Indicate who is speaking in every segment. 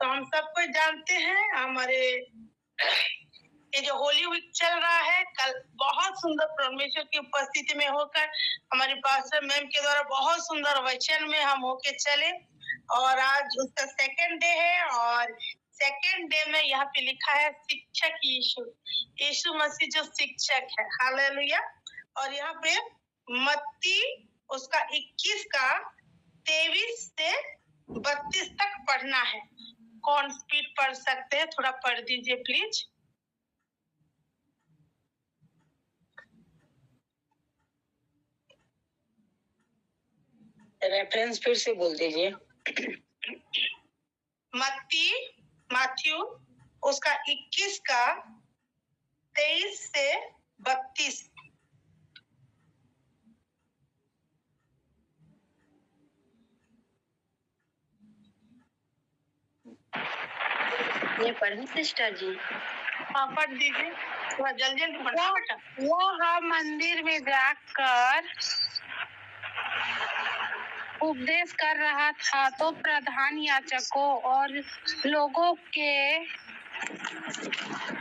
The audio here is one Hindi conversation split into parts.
Speaker 1: तो हम सबको जानते हैं हमारे ये जो होली वीक चल रहा है, कल बहुत सुंदर परमेश्वर की उपस्थिति में होकर हमारे पास्टर मैम के द्वारा बहुत सुंदर वचन में हम होके चले और आज उसका सेकंड डे है और सेकंड डे में यहाँ पे लिखा है शिक्षक यीशु यीशु मसीह जो शिक्षक है। हालेलुया। और यहाँ पे मत्ती उसका 21 का 23 से 32 तक पढ़ना है। कौन स्पीड पढ़ सकते हैं? थोड़ा पढ़ दीजिए प्लीज।
Speaker 2: रेफरेंस फिर से बोल दीजिए।
Speaker 1: मैथ्यू उसका 21 का 23 से 32।
Speaker 2: ये पढ़ी सिस्टर जी?
Speaker 1: हाँ पढ़ दीजिए, थोड़ा जल्दी जल्दी पढ़ना बेटा।
Speaker 3: वह मंदिर में जाकर उपदेश कर रहा था तो प्रधान याजकों और लोगों के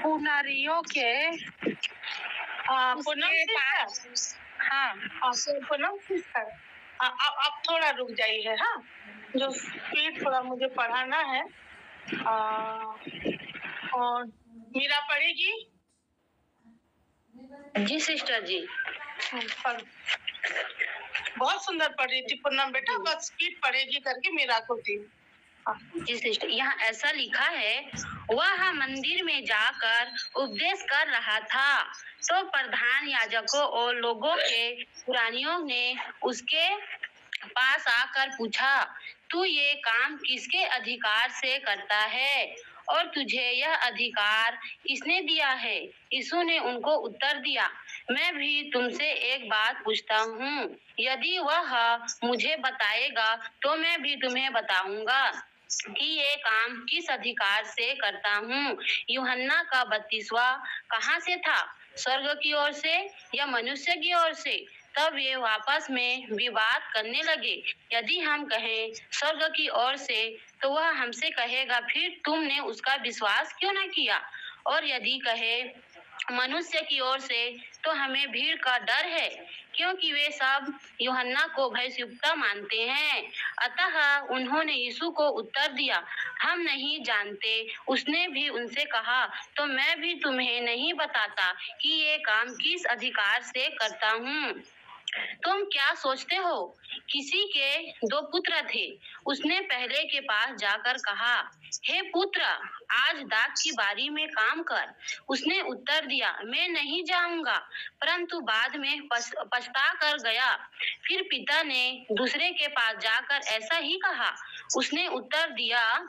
Speaker 3: पुजारियों के
Speaker 1: आप थोड़ा रुक जाइए। हाँ, जो स्पीड थोड़ा मुझे पढ़ाना है। और मीरा पढ़ेगी?
Speaker 2: जी सिस्टर जी।
Speaker 1: बहुत सुंदर पढ़ रही थी पूनम बेटा, बस स्पीड पढ़ेगी करके मीरा को दी।
Speaker 2: जी सिस्टर, यहाँ ऐसा लिखा है, वह मंदिर में जाकर उपदेश कर रहा था तो प्रधान याजकों और लोगों के पुजारियों ने उसके पास आकर पूछा, तू ये काम किसके अधिकार से करता है और तुझे यह अधिकार किसने दिया है? यीशु ने उनको उत्तर दिया, मैं भी तुमसे एक बात पूछता हूँ, यदि वह मुझे बताएगा तो मैं भी तुम्हें बताऊंगा कि ये काम किस अधिकार से करता हूँ। यूहन्ना का बपतिस्मा कहाँ से था, स्वर्ग की ओर से या मनुष्य की ओर से? तब ये आपस में विवाद करने लगे। यदि हम कहें स्वर्ग की ओर से तो वह हमसे कहेगा, फिर तुमने उसका विश्वास क्यों न किया? और यदि कहे मनुष्य की ओर से तो हमें भीड़ का डर है, क्योंकि वे सब यूहन्ना को भविष्यवक्ता मानते हैं। अतः उन्होंने यीशु को उत्तर दिया, हम नहीं जानते। उसने भी उनसे कहा, तो मैं भी तुम्हें नहीं बताता कि ये काम किस अधिकार से करता हूँ। तुम क्या सोचते हो? किसी के 2 पुत्र थे। उसने पहले के पास जाकर कहा, हे पुत्र, आज दाख की बारी में काम कर। उसने उत्तर दिया, मैं नहीं जाऊंगा, परंतु बाद में पछता कर गया। फिर पिता ने दूसरे के पास जाकर ऐसा ही कहा। उसने उत्तर दिया,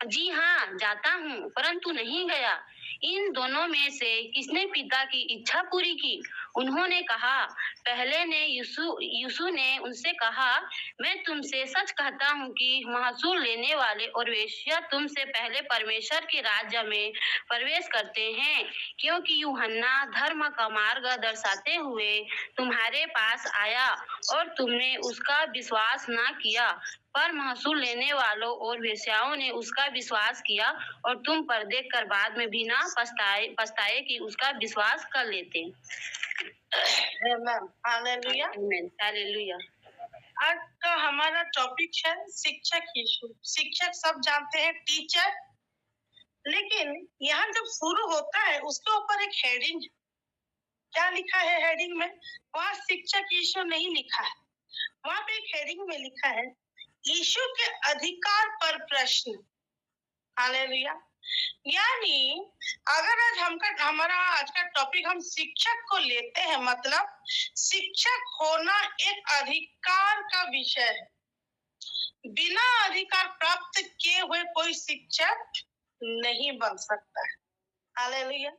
Speaker 2: जी हाँ, जाता हूँ, परंतु नहीं गया। इन दोनों में से किसने पिता की इच्छा पूरी की? उन्होंने कहा, पहले ने। यीशु ने उनसे कहा, मैं तुमसे सच कहता हूँ कि महसूल लेने वाले और वेश्या तुमसे पहले परमेश्वर के राज्य में प्रवेश करते हैं, क्योंकि यूहन्ना धर्म का मार्ग दर्शाते हुए तुम्हारे पास आया और तुमने उसका विश्वास न किया, पर महसूल लेने वालों और वेश्याओं ने उसका विश्वास किया और तुम पर देखकर बाद में भी ना पछताए कि उसका विश्वास कर लेते।
Speaker 1: हालेलुया।
Speaker 2: हालेलुया।
Speaker 1: आज का हमारा टॉपिक है शिक्षक यीशु। शिक्षक सब जानते हैं, टीचर, लेकिन यहाँ जब शुरू होता है उसके ऊपर एक हेडिंग, क्या लिखा है हेडिंग में? वहाँ शिक्षक यीशु नहीं लिखा है, वहाँ पे एक हेडिंग में लिखा है यीशु के अधिकार पर प्रश्न। हालेलुया। यानी अगर आज हमारा आज का टॉपिक हम शिक्षक को लेते हैं, मतलब शिक्षक होना एक अधिकार का विषय है। बिना अधिकार प्राप्त किए हुए कोई शिक्षक नहीं बन सकता है। हालेलुया।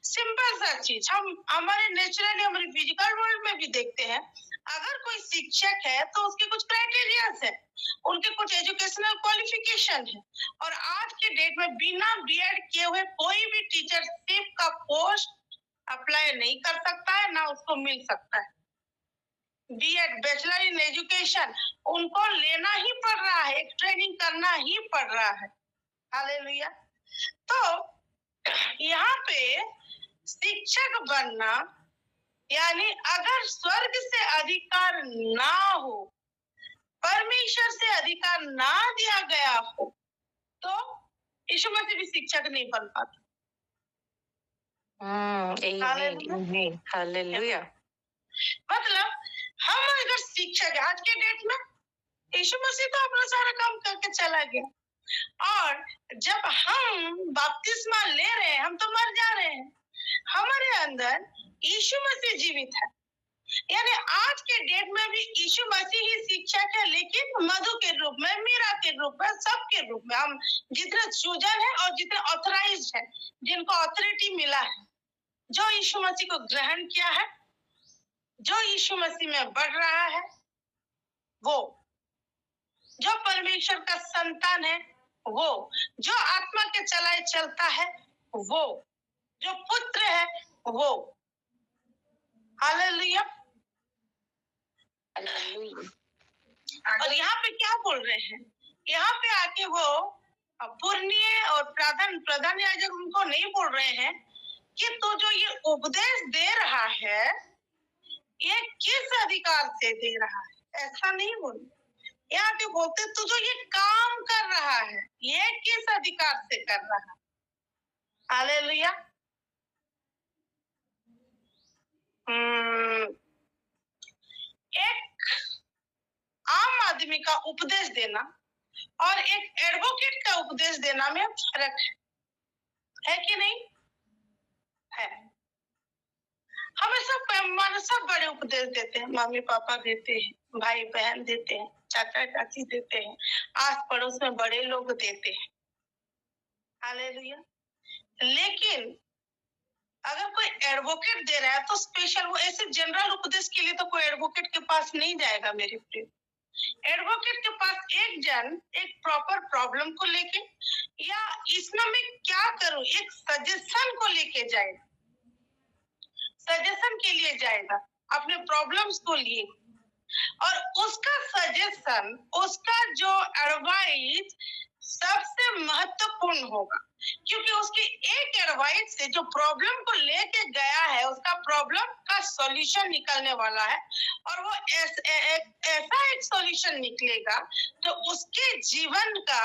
Speaker 1: सिंपल सा चीज हम हमारे नेचुरली हमारे फिजिकल वर्ल्ड में भी देखते हैं। अगर कोई शिक्षक है तो उसके कुछ क्राइटेरियाज है, उनके कुछ एजुकेशनल क्वालिफिकेशन है, और आज के डेट में बिना बीएड किए हुए कोई भी टीचरशिप का पोस्ट अप्लाई नहीं कर सकता है, ना उसको मिल सकता है। बीएड, बैचलर इन एजुकेशन, उनको लेना ही पड़ रहा है, एक ट्रेनिंग करना ही पड़ रहा है। हालेलुया। तो यहाँ पे शिक्षक बनना यानी अगर स्वर्ग से अधिकार ना हो, परमेश्वर से अधिकार ना दिया गया हो, तो यीशु मसीह भी शिक्षक नहीं बन पाता।
Speaker 4: हालेलुया।
Speaker 1: मतलब हम अगर शिक्षक, आज के डेट में यीशु मसीह तो अपना सारा काम करके चला गया, और जब हम बपतिस्मा ले रहे हैं, हम तो मर जा रहे हैं, हमारे अंदर यीशु मसीह जीवित है। यानी आज के डेट में भी यीशु मसीह ही शिक्षक है, लेकिन मधु के रूप में, मीरा के रूप में, सबके रूप में। हम जितने चूजन है और जितने ऑथराइज है, जिनको ऑथोरिटी मिला है, जो यीशु मसीह को ग्रहण किया है, जो यीशु मसीह में बढ़ रहा है, वो जो परमेश्वर का संतान है, वो जो आत्मा के चलाए चलता है, वो जो पुत्र है, वो। हालेलुया। और यहाँ पे क्या बोल रहे हैं? यहाँ पे आके वो पुरनीय और प्रधान याजक उनको नहीं बोल रहे हैं कि तू जो ये उपदेश दे रहा है, ये किस अधिकार से दे रहा है, ऐसा नहीं बोल। यहाँ पे बोलते तू जो ये काम कर रहा है, ये किस अधिकार से कर रहा है। हालेलुया। एक आम आदमी का उपदेश देना और एक एडवोकेट का उपदेश देना में फर्क है कि नहीं? है। हमें सब बड़े उपदेश देते हैं, मम्मी पापा देते हैं, भाई बहन देते हैं, चाचा चाची देते हैं, आस पड़ोस में बड़े लोग देते हैं। हालेलुया। लेकिन अगर कोई एडवोकेट दे रहा है तो स्पेशल, वो ऐसे जनरल उपदेश के लिए तो कोई एडवोकेट के पास नहीं जाएगा मेरे प्रिय। एडवोकेट के पास एक प्रॉपर प्रॉब्लम को लेके या इसमें मैं क्या करूं, एक सजेशन को लेके जाएगा, सजेशन के लिए जाएगा, अपने प्रॉब्लम्स को लिए, और उसका सजेशन, उसका जो एडवाइस सबसे महत्वपूर्ण होगा, क्योंकि उसकी एक एडवाइस से जो प्रॉब्लम को लेके गया है, उसका प्रॉब्लम का सॉल्यूशन निकलने वाला है, और वो ऐसा एक सॉल्यूशन निकलेगा जो उसके जीवन का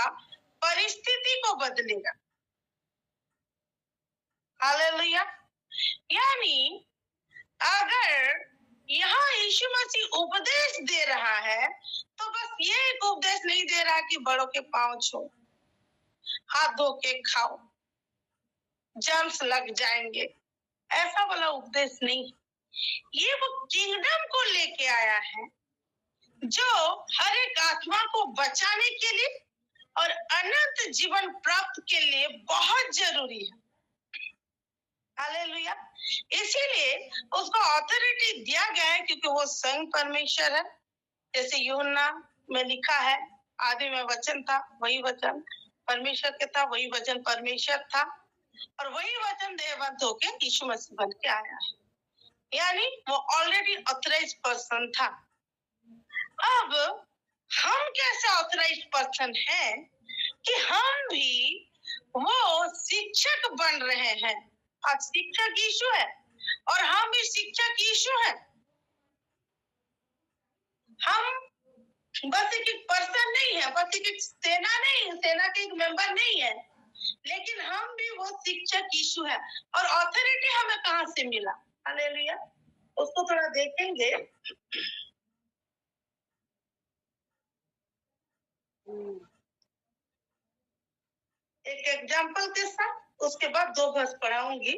Speaker 1: परिस्थिति को बदलेगा। हालेलुया। यानी अगर यहाँ यीशु मसीह उपदेश दे रहा है तो बस ये एक उपदेश नहीं दे रहा कि बड़ों के पांव छो, हाथ धो के खाओ, जर्म्स लग जाएंगे, ऐसा वाला उपदेश नहीं। ये वो किंगडम को लेके आया है जो हर एक आत्मा को बचाने के लिए और अनंत जीवन प्राप्त के लिए बहुत जरूरी है। हालेलुया। इसीलिए उसको ऑथोरिटी दिया गया है, क्योंकि वो स्वयं परमेश्वर है। जैसे यूहन्ना में लिखा है, आदि में वचन था, वही वचन परमेश्वर के था, वही वचन परमेश्वर था, और वही वचन देववंत होके यीशु मसीह बन के आया है। यानी वो ऑलरेडी ऑथराइज्ड पर्सन था। अब हम कैसे ऑथराइज्ड पर्सन हैं कि हम भी वो शिक्षक बन रहे हैं। आज शिक्षक यीशु है और हम भी शिक्षक यीशु हैं। हम बस एक पर्सन नहीं है, बस एक सेना नहीं है, सेना के एक मेंबर नहीं है, लेकिन हम भी वो शिक्षक यीशु है। और ऑथोरिटी हमें कहाँ से मिला? हालेलुया। उसको थोड़ा देखेंगे। एक एग्जाम्पल के साथ, उसके बाद 2 वर्स पढ़ाऊंगी।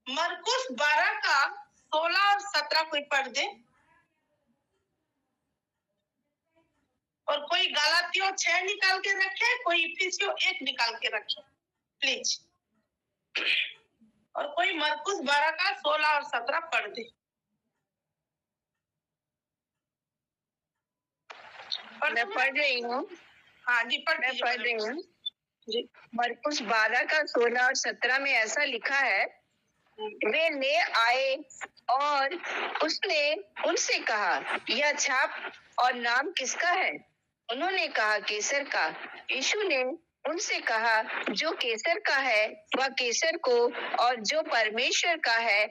Speaker 1: मरकुस 12 का 16 और 17 कोई पढ़ दे, और कोई गलातियों 6 निकाल के रखे, कोई इफिसियों 1 निकाल के रखे प्लीज, और कोई मरकुस 12 का 16 और 17 पढ़ दे।
Speaker 4: मैं पढ़ रही हूँ।
Speaker 1: हाँ जी,
Speaker 4: मैं पढ़ रही हूँ। मरकुस 12 का 16 और 17 में ऐसा लिखा है, वे ले आए और उसने उनसे कहा, यह छाप और नाम किसका है? उन्होंने कहा, कैसर का। यीशु ने उनसे कहा, जो केसर का है वह केसर को, और जो परमेश्वर का है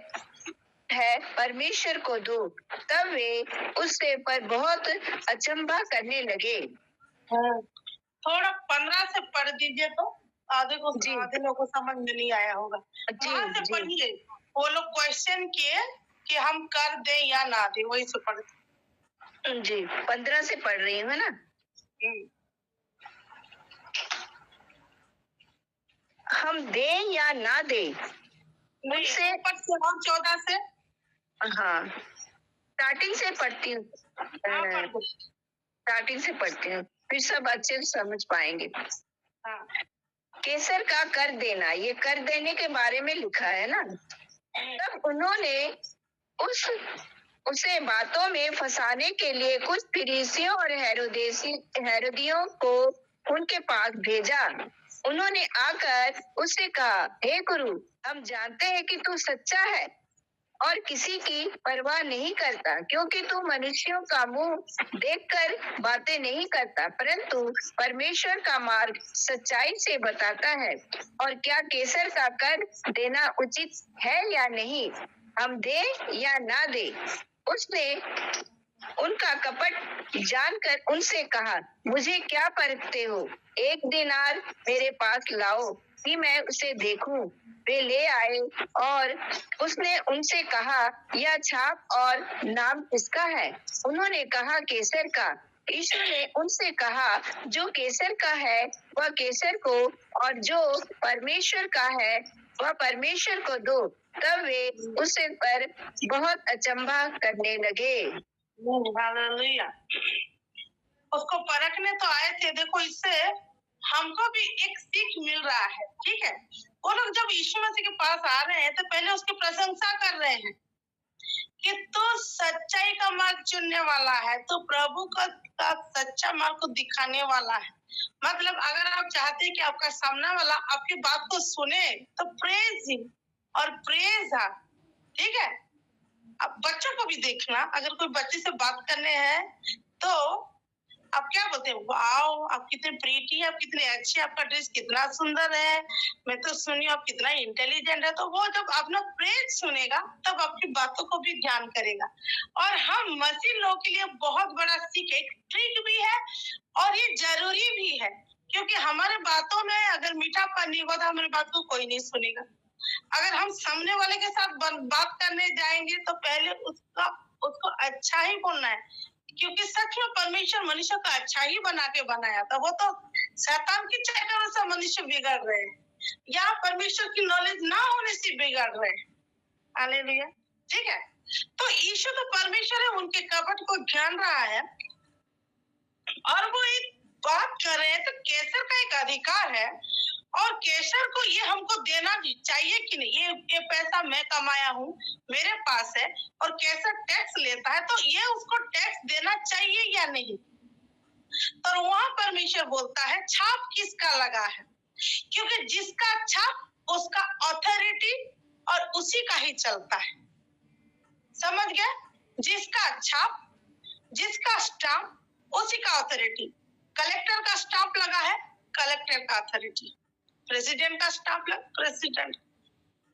Speaker 4: परमेश्वर को दो। तब वे उससे पर बहुत अचंभा करने लगे।
Speaker 1: थोड़ा 15 से पढ़ दीजिए तो आधे लोगों को समझ में नहीं आया होगा। वहां से पढ़िए। वो लोग क्वेश्चन किए कि हम कर दें या ना दें, वही से पढ़
Speaker 4: जी 15 से पढ़ रही हूँ, है ना। हम दें या ना दें,
Speaker 1: उनसे ऊपर से और 14 से।
Speaker 4: हाँ स्टार्टिंग से पढ़ती हूँ, स्टार्टिंग से पढ़ती हूँ, फिर सब अच्छे से समझ पाएंगे। केसर का कर देना, ये कर देने के बारे में लिखा है ना। तब उन्होंने उसे बातों में फंसाने के लिए कुछ फरीसियों और हेरोदियों को उनके पास भेजा। उन्होंने आकर उससे कहा, हे गुरु, हम जानते हैं कि तू सच्चा है और किसी की परवाह नहीं करता, क्योंकि तू मनुष्यों का मुंह देखकर बातें नहीं करता, परंतु परमेश्वर का मार्ग सच्चाई से बताता है। और क्या केसर का कर देना उचित है या नहीं, हम दे या ना दे? उसने उनका कपट जानकर उनसे कहा, मुझे क्या परखते हो? 1 दिनार मेरे पास लाओ कि मैं उसे देखूं। वे ले आए और उसने उनसे कहा, यह छाप और नाम किसका है? उन्होंने कहा, केसर का। यीशु ने उनसे कहा, जो केसर का है वह केसर को, और जो परमेश्वर का है वह परमेश्वर को दो। तब वे उसे पर बहुत अचंभा करने लगे।
Speaker 1: हालेलुया। उसको परखने तो आए थे। देखो, इससे हमको भी एक सीख मिल रहा है, ठीक है। वो लोग जब यीशु मसीह के पास आ रहे हैं तो पहले उसकी प्रशंसा कर रहे हैं कि तू सच्चाई का मार्ग चुनने वाला है, तो प्रभु का सच्चा मार्ग को दिखाने वाला है। मतलब अगर आप चाहते हैं कि आपका सामने वाला आपकी बात को सुने तो प्रेज हिम और प्रेज हर, ठीक है। अब बच्चों को भी देखना, अगर कोई बच्चे से बात करने हैं तो आप क्या बोलते हैं, वाओ आप कितने प्रीटी है, आप कितने अच्छे, आपका ड्रेस कितना सुंदर है, मैं तो सुनी आप कितना इंटेलिजेंट है। तो वो जब अपना प्रेज सुनेगा तब आपकी बातों को भी ध्यान करेगा। और हम मसीह लोगों के लिए बहुत बड़ा सीख, एक ट्रिक भी है और ये जरूरी भी है, क्योंकि हमारे बातों में अगर मीठापन नहीं होगा तो हमारी बात को कोई नहीं सुनेगा। अगर हम सामने वाले के साथ बात करने जाएंगे तो पहले उसको अच्छा ही बोलना है, क्योंकि सच में परमेश्वर मनुष्य को अच्छा ही बना के बनाया था। वो तो शैतान की चाल से मनुष्य बिगड़ रहे हैं, या परमेश्वर की नॉलेज ना होने से बिगड़ रहे हैं। हालेलुया, ठीक है। तो यीशु तो परमेश्वर है, उनके कपट को जान रहा है और वो एक बात कर रहे हैं। तो केसर का एक अधिकार है और केसर को ये हमको देना चाहिए कि नहीं। ये पैसा मैं कमाया हूँ, मेरे पास है, और केसर टैक्स लेता है, तो ये उसको टैक्स देना चाहिए या नहीं। तो वहां परमेश्वर बोलता है, छाप किसका लगा है, क्योंकि जिसका छाप उसका ऑथोरिटी और उसी का ही चलता है। समझ गया? जिसका छाप, जिसका स्टाम्प, उसी का ऑथोरिटी। कलेक्टर का स्टाम्प लगा है, कलेक्टर का ऑथोरिटी। प्रेसिडेंट का स्टाफ लगा, प्रेसिडेंट।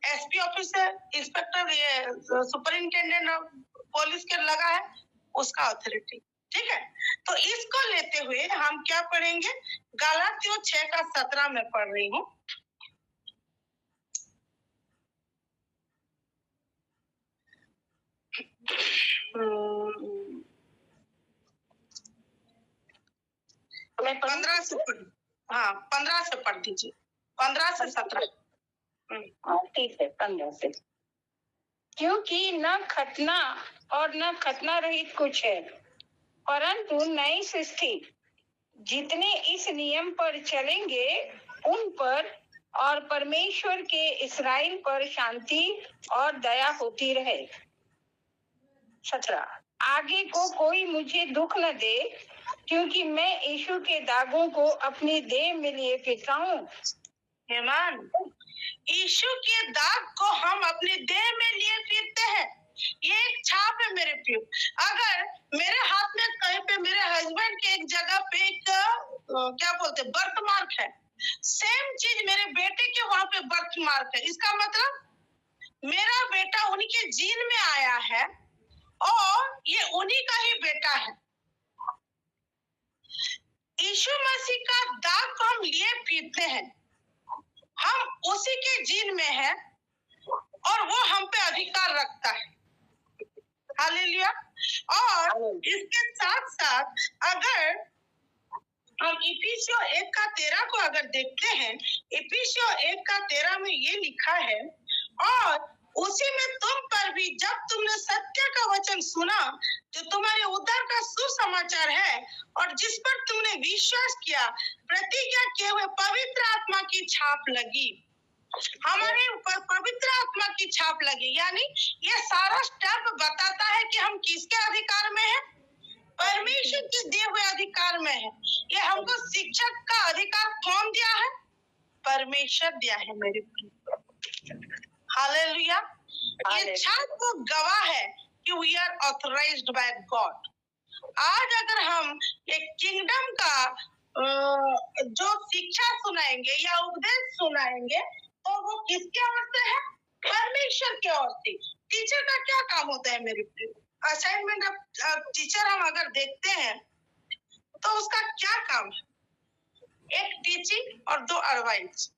Speaker 1: एसपी ऑफिसर, इंस्पेक्टर, ये सुपरिंटेंडेंट पुलिस के लगा है, उसका अथॉरिटी, ठीक है। तो इसको लेते हुए हम क्या पढ़ेंगे, गलातियों 6:17 में पढ़ रही हूँ। मैं 15 से पढ़, हाँ 15 से पढ़ दीजिए, 15 से 17।
Speaker 3: ठीक है, 15 से। क्योंकि न खतना और न खतना रहित कुछ है, परंतु नई सृष्टि। जितने इस नियम पर चलेंगे उन पर और परमेश्वर के इस्राएल पर शांति और दया होती रहे। 17। आगे को कोई मुझे दुख न दे, क्योंकि मैं यीशु के दागों को अपनी देह में लिए फिरता हूँ।
Speaker 1: यीशु के दाग को हम अपनी देह में लिए फिरते हैं। ये एक छाप है मेरे प्रियो। अगर मेरे हाथ में कहीं पे मेरे हस्बैंड के एक जगह पे एक क्या बोलते बर्थ मार्क है, सेम चीज मेरे बेटे के वहां पे बर्थ मार्क है। इसका मतलब मेरा बेटा उनके जीन में आया है और ये उन्हीं का ही बेटा है। यीशु मसीह का दाग को हम लिए फिरते हैं, हम उसी के जीन में है और वो हम पे अधिकार रखता है। हालेलुया। और इसके साथ साथ अगर हम इफिसियों 1:13 को अगर देखते हैं, इफिसियों 1:13 में ये लिखा है, और उसी में तुम पर भी जब तुमने सत्य का वचन सुना जो तुम्हारे उद्धार का सुसमाचार है और जिस पर तुमने विश्वास किया, प्रतिज्ञा किए हुए पवित्र आत्मा की छाप लगी। हमारे ऊपर पवित्र आत्मा की छाप लगी, यानी ये सारा स्टेप बताता है कि हम किसके अधिकार में हैं? परमेश्वर के दिए हुए अधिकार में है। ये हमको शिक्षक का अधिकार कौन दिया है? परमेश्वर दिया है मेरे प्रिय। हालेलुया। ये छाप वो गवाह है कि we are authorised by God. आज अगर हम एक किंगडम का जो शिक्षा सुनाएंगे या उपदेश सुनाएंगे तो वो किसके ओर से है? परमेश्वर की ओर से। टीचर का क्या काम होता है मेरे प्रिय? असाइनमेंट ऑफ टीचर हम अगर देखते हैं तो उसका क्या काम है? एक टीचिंग और 2 एडवाइस।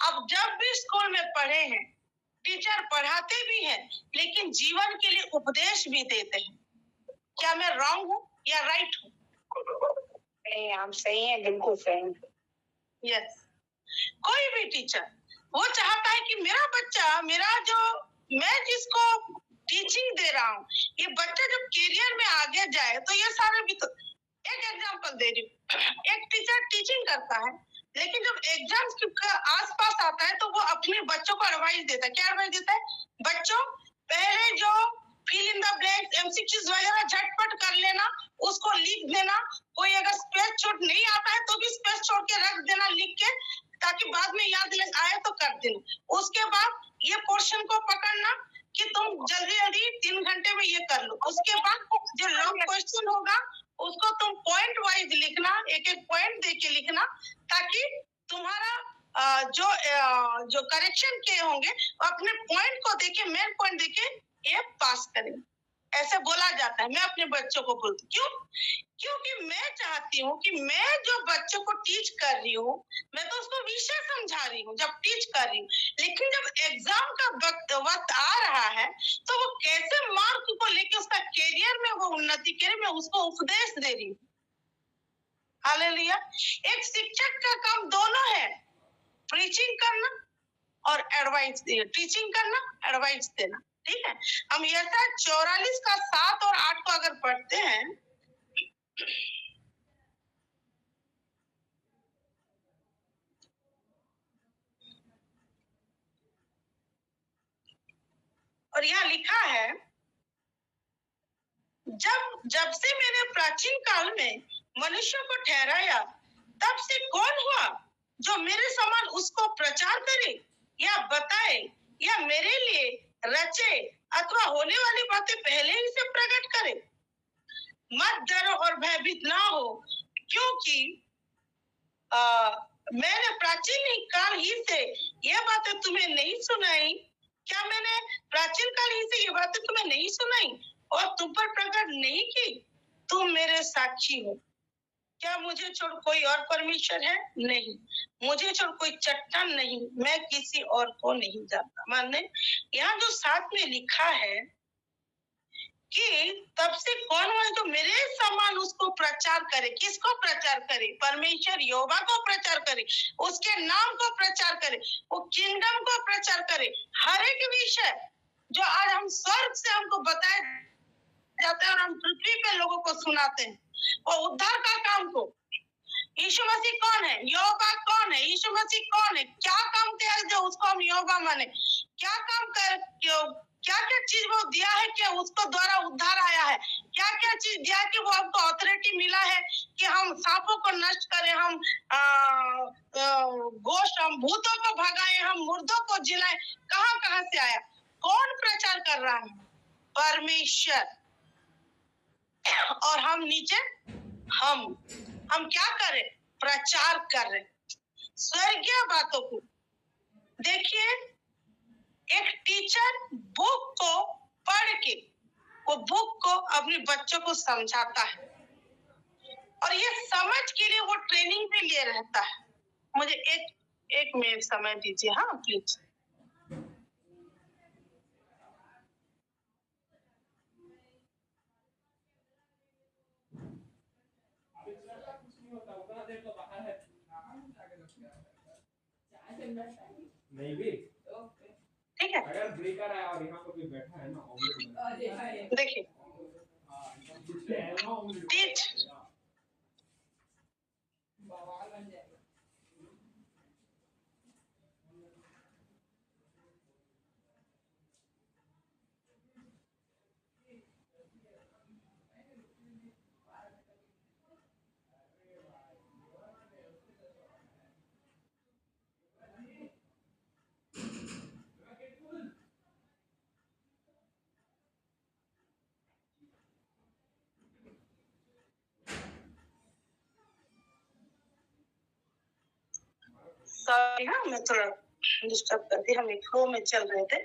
Speaker 1: अब जब भी स्कूल में पढ़े हैं, टीचर पढ़ाते भी हैं लेकिन जीवन के लिए उपदेश भी देते हैं। क्या मैं रॉन्ग हूँ या राइट हूँ?
Speaker 3: नहीं, आप सही हैं, बिल्कुल सही।
Speaker 1: यस। कोई भी टीचर वो चाहता है कि मेरा बच्चा, मैं जिसको टीचिंग दे रहा हूँ, ये बच्चा जब करियर में आगे जाए तो ये सारे भी तो। एक एग्जांपल दे रही हूँ, एक टीचर टीचिंग करता है लेकिन जब एग्जाम्स के आसपास आता है तो वो अपने बच्चों को एडवाइस देता है। क्या एडवाइस देता है? बच्चों, पहले जो fill in the blanks MCQs वगैरह झटपट कर लेना, उसको लिख देना। कोई अगर स्पेस छोड़ नहीं आता है तो भी स्पेस छोड़ के रख देना लिख के, ताकि बाद में याद आए तो कर देना। उसके बाद ये पोर्शन को पकड़ना कि तुम जल्दी जल्दी 3 घंटे में ये कर लो। उसके बाद जो लॉन्ग क्वेश्चन होगा उसको तुम पॉइंट वाइज लिखना, एक एक पॉइंट दे के लिखना, ताकि तुम्हारा जो करेक्शन के होंगे अपने पॉइंट को देके, मेन पॉइंट देके ये पास करें। ऐसे बोला जाता है। मैं अपने बच्चों को बोलती हूँ। क्यों? क्योंकि मैं चाहती हूँ कि मैं जो बच्चों को टीच कर रही हूँ, मैं तो उसको विषय समझा रही हूँ जब टीच कर रही हूँ, लेकिन जब एग्जाम का वक्त आ रहा है तो वो कैसे मार्क को लेके उसका करियर में वो उन्नति करे, मैं उसको उपदेश दे रही हूँ। हालेलुया। एक शिक्षक का काम दोनों है, प्रीचिंग करना और एडवाइस, टीचिंग करना, एडवाइस देना। ठीक है। हम यशायाह 44 का 7 और 8 को अगर पढ़ते हैं, और यहाँ लिखा है, जब से मैंने प्राचीन काल में मनुष्यों को ठहराया, तब से कौन हुआ जो मेरे समान उसको प्रचार करे या बताए या मेरे लिए रचे अथवा होने वाली बातें पहले ही से प्रकट करे। मत डरो और भयभीत ना हो, क्योंकि मैंने प्राचीन काल ही से ये बातें तुम्हें नहीं सुनाई। क्या मैंने प्राचीन काल ही से ये बातें तुम्हें नहीं सुनाई और तुम पर प्रकट नहीं की? तुम मेरे साक्षी हो। क्या मुझे छोड़ कोई और परमेश्वर है? नहीं। मुझे छोड़ कोई चट्टान नहीं, मैं किसी और को नहीं जानता। माने यहाँ जो 7 में लिखा है कि तब से कौन हुआ जो मेरे समान उसको प्रचार करे। किसको प्रचार करे? परमेश्वर यहोवा को प्रचार करे, उसके नाम को प्रचार करे, वो किंगडम को प्रचार करे। हर एक विषय जो आज हम स्वर्ग से हमको बताए जाते हैं और हम पृथ्वी पे लोगों को सुनाते हैं, वो उद्धार का काम को। यीशु मसीह कौन है? यहोवा कौन है? यीशु मसीह कौन है? क्या काम किया है जो उसको हम यहोवा माने? क्या काम कर, क्या क्या चीज वो दिया है कि उसको द्वारा उद्धार आया है? क्या क्या चीज दिया है कि वो हमको अथॉरिटी मिला है कि हम सांपों को नष्ट करें, हम गोश्त, हम भूतों को भगाएं, हम मुर्दों को जिलाएं? कहाँ कहाँ से आया? कौन प्रचार कर रहा है? परमेश्वर। और हम नीचे हम क्या करें? प्रचार कर रहे। स्वर्गीय बातों को। देखिए, एक टीचर बुक को पढ़ के वो बुक को अपने बच्चों को समझाता है और ये समझ के लिए वो ट्रेनिंग भी ले रहता है। मुझे एक मिनट समय दीजिए, हाँ प्लीज।
Speaker 5: नहीं भी
Speaker 1: ठीक है,
Speaker 5: अगर ब्रेकर है और यहाँ पर भी बैठा है ना ऑमलेट
Speaker 1: देखिए टीच सॉरी, हाँ मैं थोड़ा डिस्टर्ब कर दी, हम एक फ्लो में चल रहे थे।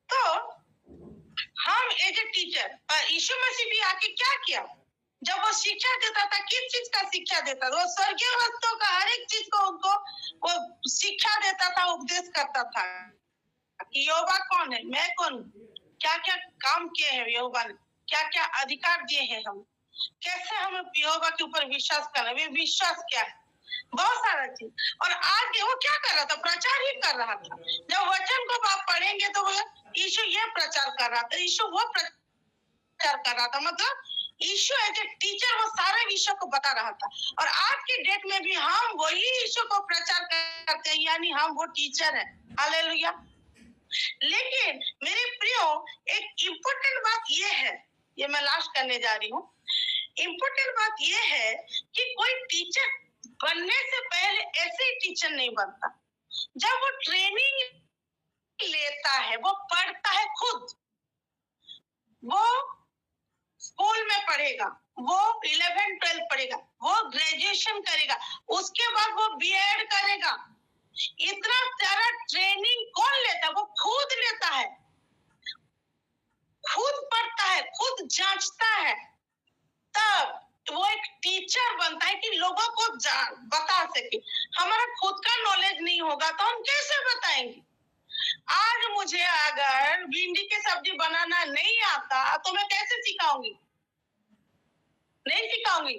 Speaker 1: तो हम एज ए टीचर, यीशु मसीह भी आके क्या किया? जब वो शिक्षा देता था, किस चीज का शिक्षा देता था? वो स्वर्गीय वस्तुओं का हर एक चीज को उनको वो शिक्षा देता था, उपदेश करता था कि यहोवा कौन है, मैं कौन हूँ, क्या क्या काम किए हैं यहोवा ने, क्या क्या अधिकार दिए हैं, हम कैसे हमें यहोवा के ऊपर विश्वास करना है, विश्वास क्या है, बहुत सारा चीज। और आज वो क्या कर रहा था? प्रचार ही कर रहा था। जब वचन को आप पढ़ेंगे तो वो यीशु ये प्रचार कर रहा था, यीशु वो प्रचार कर रहा था। मतलब यीशु एज ए टीचर वो सारे विषय को बता रहा था। और आज के डेट में भी हम वही यीशु को प्रचार करते हैं, यानी हम वो टीचर है। हालेलुया। लेकिन मेरे प्रियो, एक इम्पोर्टेंट बात ये है, ये मैं लास्ट करने जा रही हूँ। इम्पोर्टेंट बात ये है कि कोई टीचर बनने से पहले ऐसे ही टीचर नहीं बनता। जब वो ट्रेनिंग लेता है, वो पढ़ता है खुद, वो स्कूल में पढ़ेगा, वो 11-12 पढ़ेगा, वो ग्रेजुएशन करेगा, उसके बाद वो बीएड करेगा। इतना सारा ट्रेनिंग कौन लेता है? वो खुद लेता है, खुद पढ़ता है, खुद जांचता है, तब वो एक टीचर बनता है कि लोगों को बता सके। हमारा खुद का नॉलेज नहीं होगा तो हम कैसे बताएंगे? आज मुझे अगर भिंडी की सब्जी बनाना नहीं आता तो मैं कैसे सिखाऊंगी? नहीं सिखाऊंगी,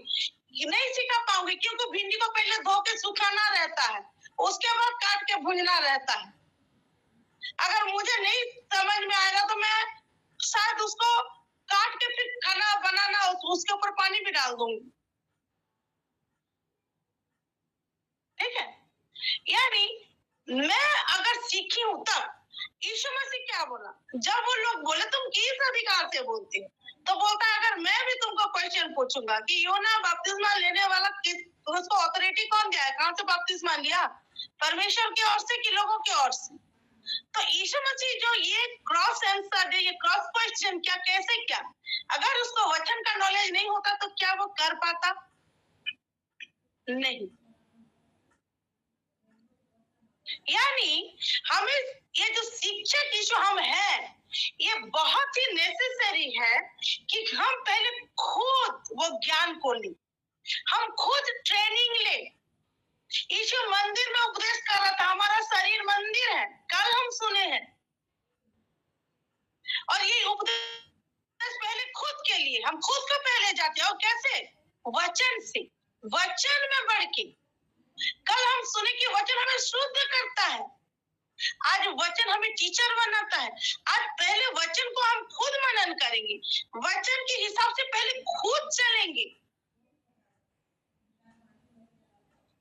Speaker 1: नहीं सिखा पाऊंगी, क्योंकि भिंडी को पहले धो के सुखाना रहता है, उसके बाद काट के भूनना रहता है। अगर मुझे नहीं समझ में आएगा तो मैं शायद उसको काट के फिर खाना बनाना, उसके ऊपर पानी भी डाल दूंगी। ठीक है, यानी मैं अगर सीखी हूं तब। यीशु मसीह क्या बोला? जब वो लोग बोले तुम किस अधिकार से बोलते हो, तो बोलता है अगर मैं भी तुमको क्वेश्चन पूछूंगा कि योना बपतिस्मा लेने वाला किस, उसको ऑथोरिटी कौन दिया है, कहां से बपतिस्मा लिया, परमेश्वर की ओर से कि लोगों की ओर से? तो यीशु मसीह जो ये क्रॉस आंसर है, ये क्रॉस क्वेश्चन क्या, कैसे क्या, अगर उसको वचन का नॉलेज नहीं होता तो क्या वो कर पाता? नहीं। यानी हमें ये जो शिक्षक यीशु हम हैं, ये बहुत ही नेसेसरी है कि हम पहले खुद वो ज्ञान को लें, हम खुद ट्रेनिंग लें। यीशु मंदिर में उपदेश कर रहा था, हमारा शरीर मंदिर है, कल हम सुने हैं। और ये उपदेश पहले खुद के लिए, हम खुद को पहले जाते हैं। और कैसे? वचन से, वचन में बढ़ के। कल हम सुने कि वचन हमें शुद्ध करता है, आज वचन हमें टीचर बनाता है। आज पहले वचन को हम खुद मनन करेंगे, वचन के हिसाब से पहले खुद चलेंगे।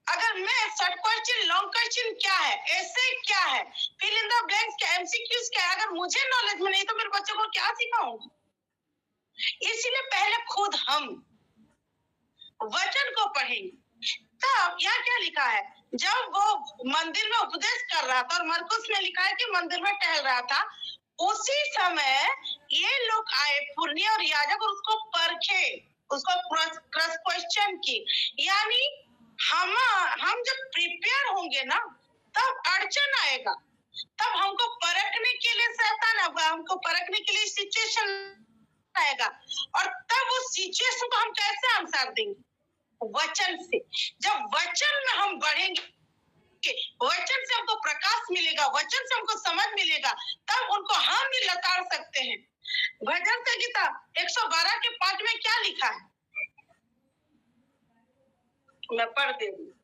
Speaker 1: अगर मैं शॉर्ट क्वेश्चन, लॉन्ग क्वेश्चन क्या है, ऐसे क्या है, फिल इन द ब्लैंक्स क्या, एमसीक्यूज क्या है, अगर मुझे नॉलेज में नहीं तो मेरे बच्चों को क्या सिखाऊंगी? इसीलिए पहले खुद हम वचन को पढ़ेंगे। तब यहाँ क्या लिखा है? जब वो मंदिर में उपदेश कर रहा था, और मरकुस में लिखा है कि मंदिर में टहल रहा था, उसी समय ये लोग आए, पुरनिय और याजक, और उसको परखे, उसको क्रॉस क्वेश्चन की। यानी हम जब प्रिपेयर होंगे ना, तब अड़चन आएगा, तब हमको परखने के लिए शैतान आएगा, हमको परखने के लिए सिचुएशन आएगा, और तब उस सिचुएशन को हम कैसे आंसर देंगे? वचन से। जब वचन में हम बढ़ेंगे, वचन से हमको प्रकाश मिलेगा, वचन से हमको समझ मिलेगा, तब उनको हम भी लताड़ सकते हैं। भजन संहिता 112 के 5 में क्या लिखा है? मैं पढ़ दे रही हूँ।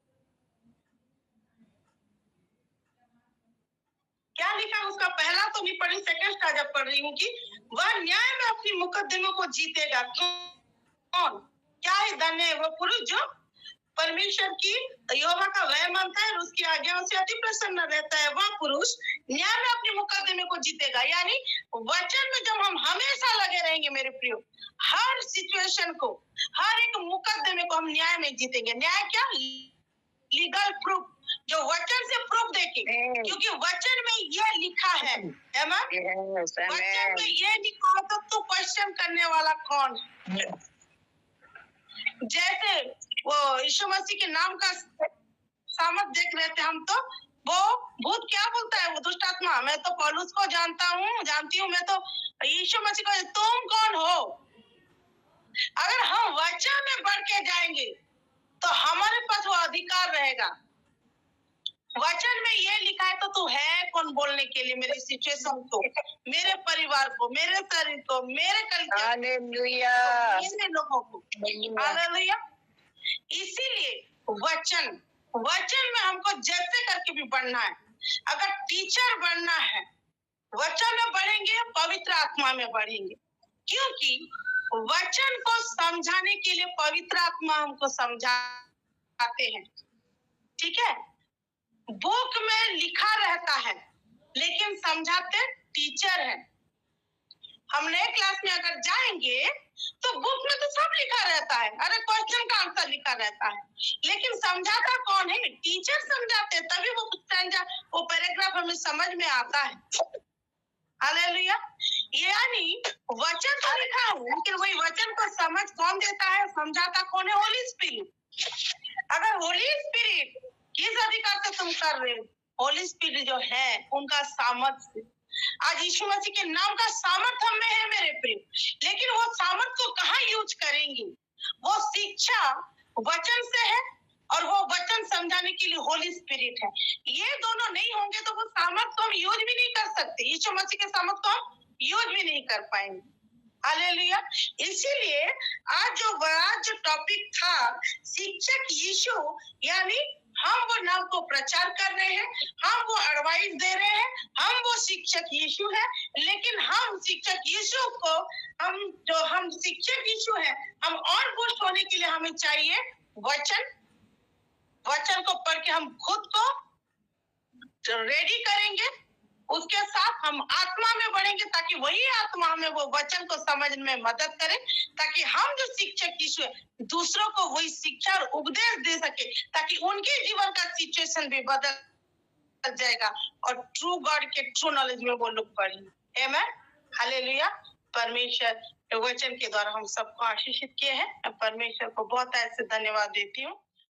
Speaker 1: क्या लिखा है उसका पहला तो नहीं पढ़ी, सेकंड स्टार जब पढ़ रही हूँ कि वह न्याय में अपनी मुकदमों को जीतेगा। कौन? क्या है धन्य है वो पुरुष जो परमेश्वर की यहोवा का वह मानता है और उसकी आज्ञाओं से अति प्रसन्न रहता है। वह पुरुष न्याय में अपने मुकदमे को जीतेगा। यानी वचन में जब हम हमेशा लगे रहेंगे मेरे प्रियो, हर सिचुएशन को, हर एक मुकदमे को हम न्याय में जीतेंगे। न्याय क्या? लीगल प्रूफ, जो वचन से प्रूफ देके, क्योंकि वचन में ये लिखा है, वचन में ये लिखा तो तू क्वेश्चन करने वाला कौन है? जैसे वो यीशु मसीह के नाम का सामर्थ देख रहे थे हम, तो वो भूत क्या बोलता है, वो दुष्ट आत्मा, मैं तो पौलुस को जानती हूँ, मैं तो यीशु मसीह को, तुम कौन हो? अगर हम वचन में बढ़ के जाएंगे तो हमारे पास वो अधिकार रहेगा। वचन में ये लिखा है तो तू है कौन बोलने के लिए मेरी सिचुएशन को, मेरे परिवार को, मेरे शरीर को, मेरे कल्चर, मेरे लोगों को। हालेलुया। इसीलिए वचन में हमको जैसे करके भी बढ़ना है। अगर टीचर बनना है, वचन में बढ़ेंगे, पवित्र आत्मा में बढ़ेंगे, क्योंकि वचन को समझाने के लिए पवित्र आत्मा हमको समझाते हैं। ठीक है, बुक में लिखा रहता है लेकिन समझाते टीचर है। हम नए क्लास में अगर जाएंगे तो बुक में तो सब लिखा रहता है, अरे क्वेश्चन का आंसर लिखा रहता है, लेकिन समझाता कौन है? टीचर समझाते, तभी वो पैराग्राफ हमें समझ में आता है। हालेलुया। यानी वचन तो लिखा है, लेकिन वही वचन को समझ कौन देता है, समझाता कौन है? होली स्पिरिट। अगर होली स्पिरिट किस अधिकार से तुम कर रहे हो? होली स्पिरिट जो है उनका सामर्थ्य। आज यीशु मसीह के नाम का सामर्थ्य हमें है मेरे प्रिय, लेकिन वो सामर्थ्य को कहाँ यूज करेंगे? वो शिक्षा वचन से है और वो वचन समझाने के लिए होली स्पिरिट है। ये दोनों नहीं होंगे तो वो सामर्थ्य को हम यूज भी नहीं कर सकते। यीशु मसीह के सामर्थ्य को हम यूज भी नहीं कर पाएंगे। हालेलुया। इसीलिए आज जो टॉपिक था शिक्षक यीशु, यानी हम वो नाम को प्रचार कर रहे हैं, हम वो एडवाइस दे रहे हैं, हम वो शिक्षक यीशु है। लेकिन हम शिक्षक यीशु को, हम शिक्षक यीशु है, हम और बुस्ट होने के लिए हमें चाहिए वचन को पढ़ के हम खुद को रेडी करेंगे। उसके साथ हम आत्मा में बढ़ेंगे ताकि वही आत्मा हमें वो वचन को समझने में मदद करे, ताकि हम जो शिक्षक यीशु है दूसरों को वही शिक्षा और उपदेश दे सके, ताकि उनके जीवन का सिचुएशन भी बदल जाएगा और ट्रू गॉड के ट्रू नॉलेज में वो लोग बढ़ेंगे। आमीन। हालेलुया। परमेश्वर वचन के द्वारा हम सबको आशीषित किए हैं। परमेश्वर को बहुत ऐसे धन्यवाद देती हूँ।